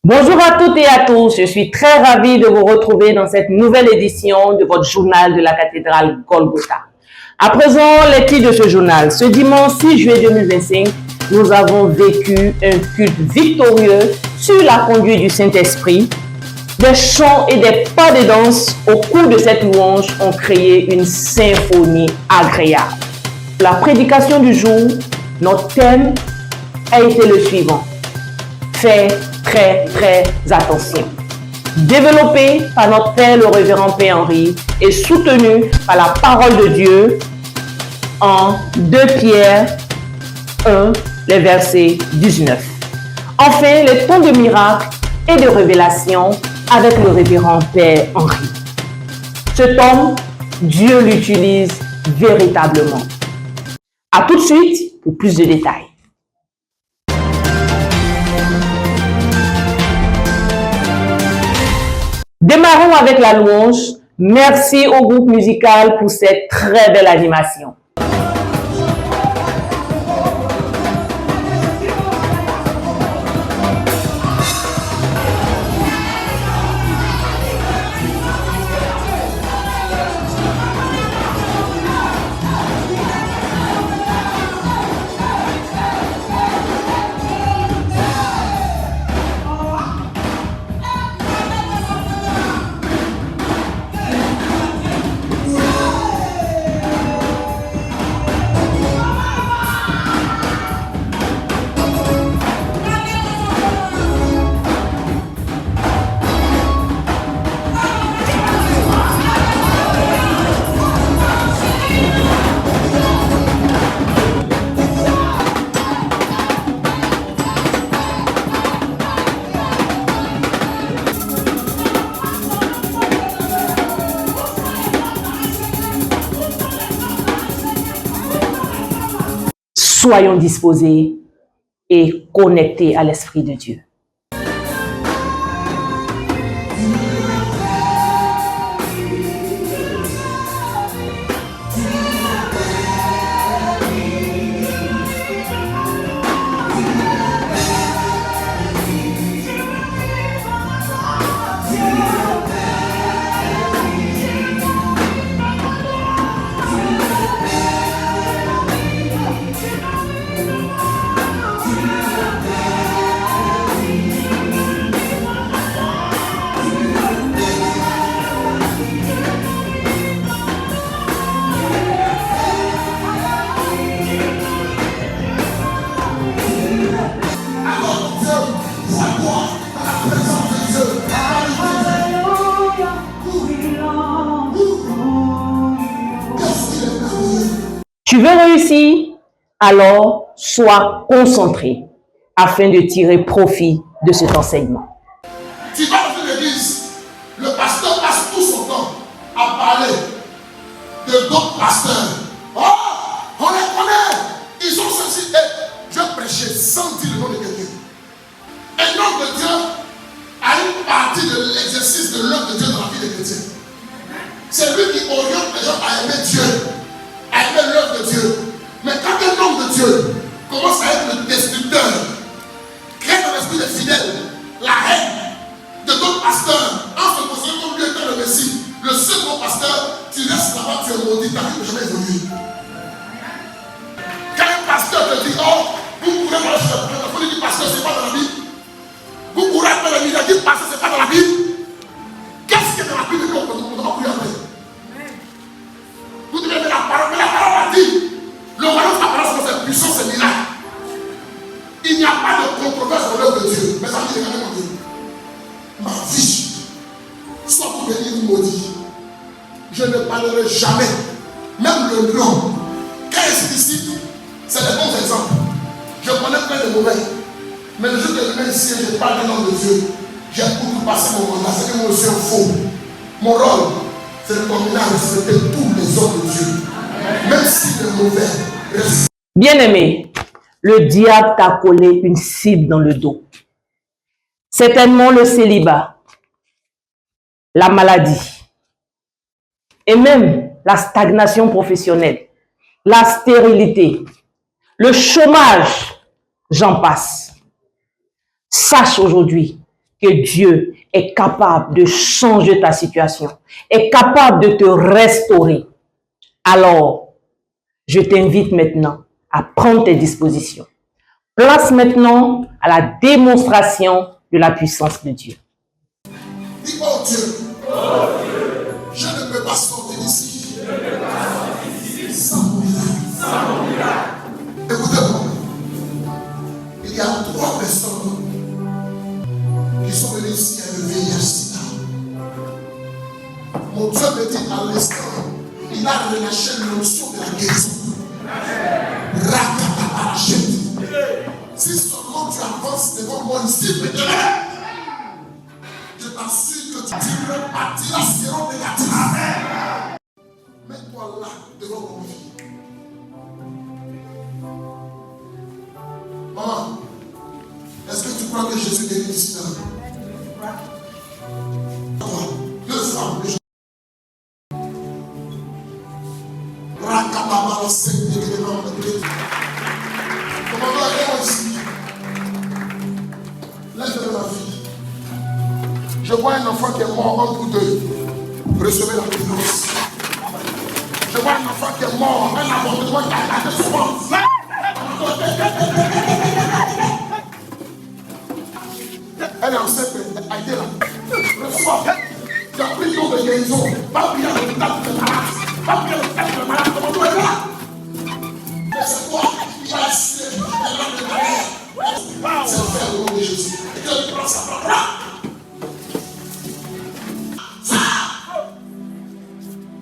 Bonjour à toutes et à tous, je suis très ravie de vous retrouver dans cette nouvelle édition de votre journal de la cathédrale Golgotha. À présent, lecture de ce journal. Ce dimanche 6 juillet 2025, nous avons vécu un culte victorieux sur la conduite du Saint-Esprit. Des chants et des pas de danse au cours de cette louange ont créé une symphonie agréable. La prédication du jour, notre thème a été le suivant. Faites très attention. Développé par notre Père le révérend Père Henri et soutenu par la parole de Dieu en 2 Pierre 1, les versets 19. Enfin, les temps de miracle et de révélation avec le révérend Père Henri. Cet homme, Dieu l'utilise véritablement. À tout de suite pour plus de détails. Démarrons avec la louange. Merci au groupe musical pour cette très belle animation. Soyons disposés et connectés à l'Esprit de Dieu. Tu veux réussir? Alors sois concentré afin de tirer profit de cet enseignement. Tu vas dans une église, le pasteur passe tout son temps à parler de d'autres pasteurs. Oh, on les connaît, ils ont ceci. Je prêchais sans dire le nom de quelqu'un. Un homme de Dieu a une partie de l'exercice de l'œuvre de Dieu dans la vie des chrétiens. C'est lui qui oriente les gens à aimer Dieu, à aimer l'œuvre de Dieu. Mais quand un homme de Dieu commence à être le destructeur, crée dans l'esprit des fidèles la haine de d'autres pasteurs, en se considérant comme lui étant le Messie, le second pasteur, tu restes là-bas, tu es maudit, ta vie ne peut jamais évoluer. Quand un pasteur te dit, oh, vous pourrez voir la folie du pasteur, c'est pas dans la Bible. Vous pourrez faire le miracle du pasteur, c'est pas dans la Bible. Qu'est-ce que dans la Bible qu'on peut appuyer après? Vous devez mettre la parole, mais la parole a dit, le royaume de la parole, c'est puissant, c'est miracle. Il n'y a pas de controverse dans l'œuvre de Dieu. Mais ça dit, regardez mon Dieu. Ma vie, soit vous béni ou maudit, je ne parlerai jamais, même le nom. Quand explicite, c'est des bons exemples. Je connais plein de mauvais. Mais le jour que je viens ici, je parle du nom de Dieu. J'ai beaucoup passé mon mandat, c'est que moi aussi un faux. Mon rôle, c'est de continuer à respecter tous les hommes de Dieu. Même si le mauvais reste. Bien-aimé, le diable t'a collé une cible dans le dos. Certainement le célibat, la maladie et même la stagnation professionnelle, la stérilité, le chômage, j'en passe. Sache aujourd'hui que Dieu est capable de changer ta situation, est capable de te restaurer, alors je t'invite maintenant à prendre tes dispositions. Place maintenant à la démonstration de la puissance de Dieu. Dis, oh Dieu, je ne peux pas sortir d'ici sans mon miracle. Écoutez-moi, il y a 3 personnes qui sont venues ici à le VIH-Sida. Mon Dieu me dit à l'instant, il a relâché l'onction de la guérison. Si seulement tu avances devant moi ici, je t'assure que tu partiras séronégatif. Mets-toi là devant mon vie. Maman, est-ce que tu crois que Jésus guérit ici là? Toi, 2 femmes, les gens. Rakababa, le Seigneur de l'homme de Dieu. Commandant, aidez-moi ici. Lève ma fille. Je vois un enfant qui est mort entre vous deux. Recevez la délivrance. Je vois un enfant qui est mort, un avortement qui a gardé souvent. Elle est enceinte, aidez-la. Reçois. Tu as pris le nom de guérison. Va prier à l'hôpital pour le malade. Va prier à l'hôpital pour le malade. Comment tu es là? Mais c'est toi qui vas essayer de l'homme de carrière. C'est le frère au nom de Jésus. Et Dieu prend sa parole.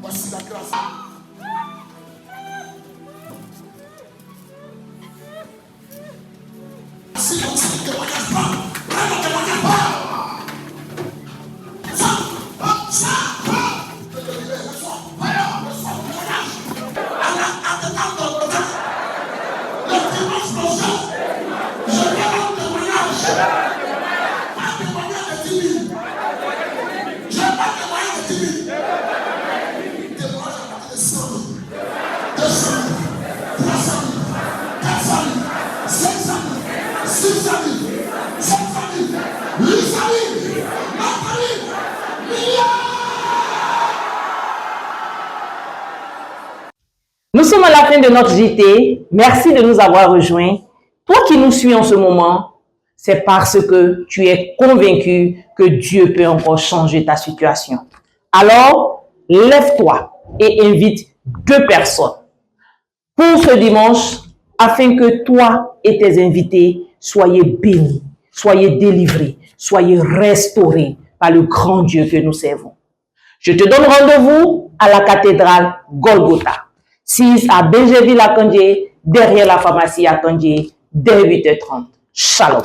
Voici la grâce. Si on ne témoigne pas, ne témoigne pas. Nous sommes à la fin de notre JT. Merci de nous avoir rejoints. Toi qui nous suis en ce moment, c'est parce que tu es convaincu que Dieu peut encore changer ta situation. Alors, lève-toi et invite 2 personnes pour ce dimanche afin que toi et tes invités soyez bénis, soyez délivrés, soyez restaurés par le grand Dieu que nous servons. Je te donne rendez-vous à la cathédrale Golgotha, 6 à Benjeville à Kandje, derrière la pharmacie à Kandje, dès 8h30. Shalom.